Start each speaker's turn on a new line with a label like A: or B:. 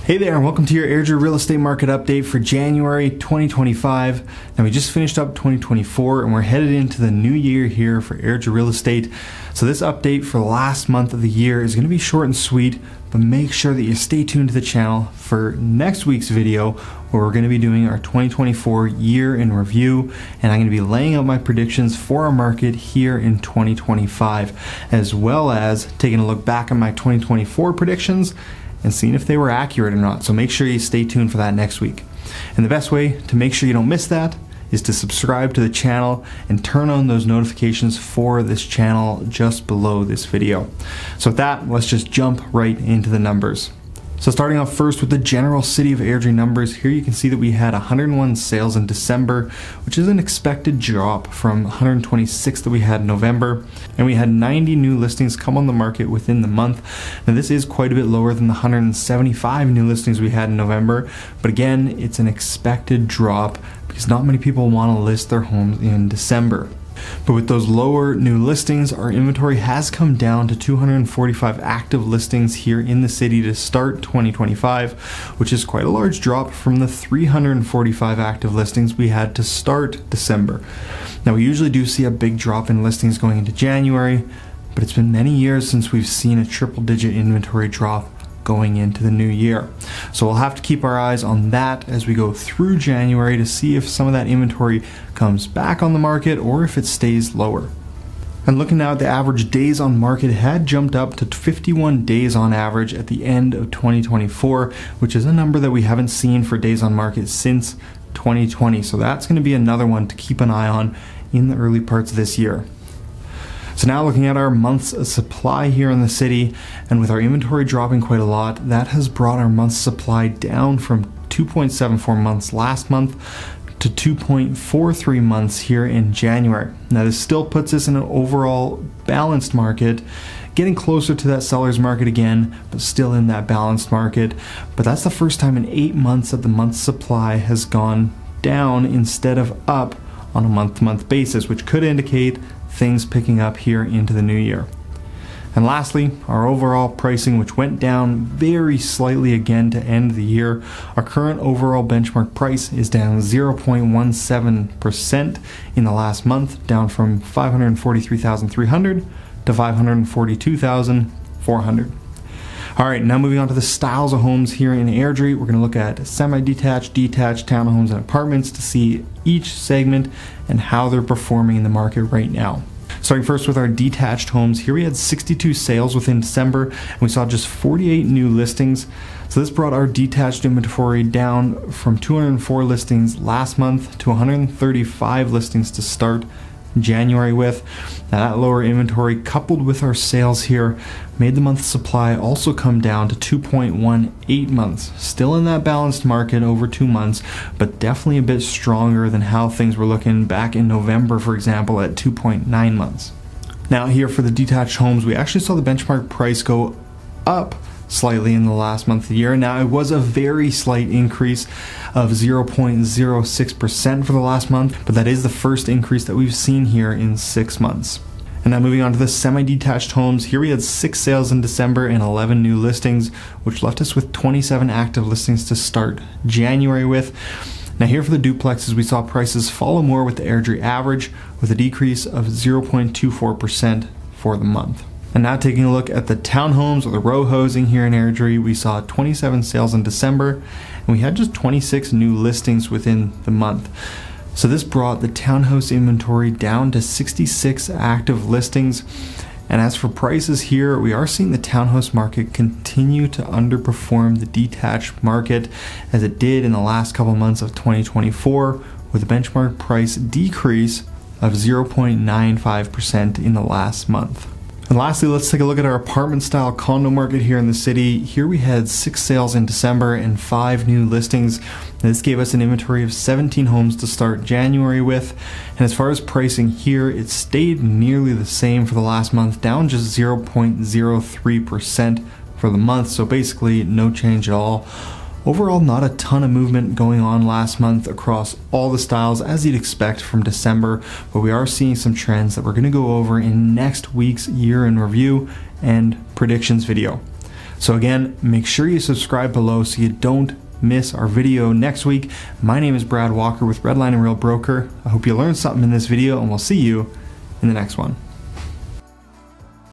A: Hey there, and welcome to your Airdrie Real Estate Market update for January 2025. Now, we just finished up 2024 and we're headed into the new year here for Airdrie Real Estate. So this update for the last month of the year is going to be short and sweet, but make sure that you stay tuned to the channel for next week's video where we're going to be doing our 2024 year in review, and I'm going to be laying out my predictions for our market here in 2025, as well as taking a look back at my 2024 predictions and seeing if they were accurate or not. So make sure you stay tuned for that next week. And the best way to make sure you don't miss that is to subscribe to the channel and turn on those notifications for this channel just below this video. So with that, let's just jump right into the numbers. So starting off first with the general city of Airdrie numbers, here you can see that we had 101 sales in December, which is an expected drop from 126 that we had in November. And we had 90 new listings come on the market within the month. Now this is quite a bit lower than the 175 new listings we had in November, but again, it's an expected drop because not many people want to list their homes in December. But with those lower new listings, our inventory has come down to 245 active listings here in the city to start 2025, which is quite a large drop from the 345 active listings we had to start December. Now, we usually do see a big drop in listings going into January, but it's been many years since we've seen a triple-digit inventory drop going into the new year. So we'll have to keep our eyes on that as we go through January to see if some of that inventory comes back on the market or if it stays lower. And looking now at the average days on market, it had jumped up to 51 days on average at the end of 2024, which is a number that we haven't seen for days on market since 2020. So that's going to be another one to keep an eye on in the early parts of this year. So now looking at our months of supply here in the city, and with our inventory dropping quite a lot, that has brought our months supply down from 2.74 months last month to 2.43 months here in January. Now this still puts us in an overall balanced market, getting closer to that seller's market again, but still in that balanced market. But that's the first time in 8 months that the month's supply has gone down instead of up on a month-to-month basis, which could indicate things picking up here into the new year. And lastly, our overall pricing, which went down very slightly again to end the year. Our current overall benchmark price is down 0.17% in the last month, down from 543,300 to 542,400. All right, now moving on to the styles of homes here in Airdrie. We're going to look at semi-detached, detached, townhomes, and apartments to see each segment and how they're performing in the market right now. Starting first with our detached homes, here we had 62 sales within December, and we saw just 48 new listings. So this brought our detached inventory down from 204 listings last month to 135 listings to start January with. Now that lower inventory coupled with our sales here made the month supply also come down to 2.18 months. Still in that balanced market over 2 months, but definitely a bit stronger than how things were looking back in November, for example, at 2.9 months. Now here for the detached homes, we actually saw the benchmark price go up slightly in the last month of the year. Now it was a very slight increase of 0.06% for the last month, but that is the first increase that we've seen here in 6 months. And now moving on to the semi-detached homes, here we had 6 sales in December and 11 new listings, which left us with 27 active listings to start January with. Now here for the duplexes, we saw prices follow more with the Airdrie average, with a decrease of 0.24% for the month. And now taking a look at the townhomes or the row housing here in Airdrie, we saw 27 sales in December, and we had just 26 new listings within the month. So this brought the townhouse inventory down to 66 active listings. And as for prices here, we are seeing the townhouse market continue to underperform the detached market as it did in the last couple months of 2024, with a benchmark price decrease of 0.95% in the last month. And lastly, let's take a look at our apartment style condo market here in the city. Here we had 6 sales in December and 5 new listings. This gave us an inventory of 17 homes to start January with. And as far as pricing here, it stayed nearly the same for the last month, down just 0.03% for the month. So basically no change at all. Overall, not a ton of movement going on last month across all the styles as you'd expect from December, but we are seeing some trends that we're going to go over in next week's year in review and predictions video. So again, make sure you subscribe below so you don't miss our video next week. My name is Brad Walker with Redline and Real Broker. I hope you learned something in this video, and we'll see you in the next one.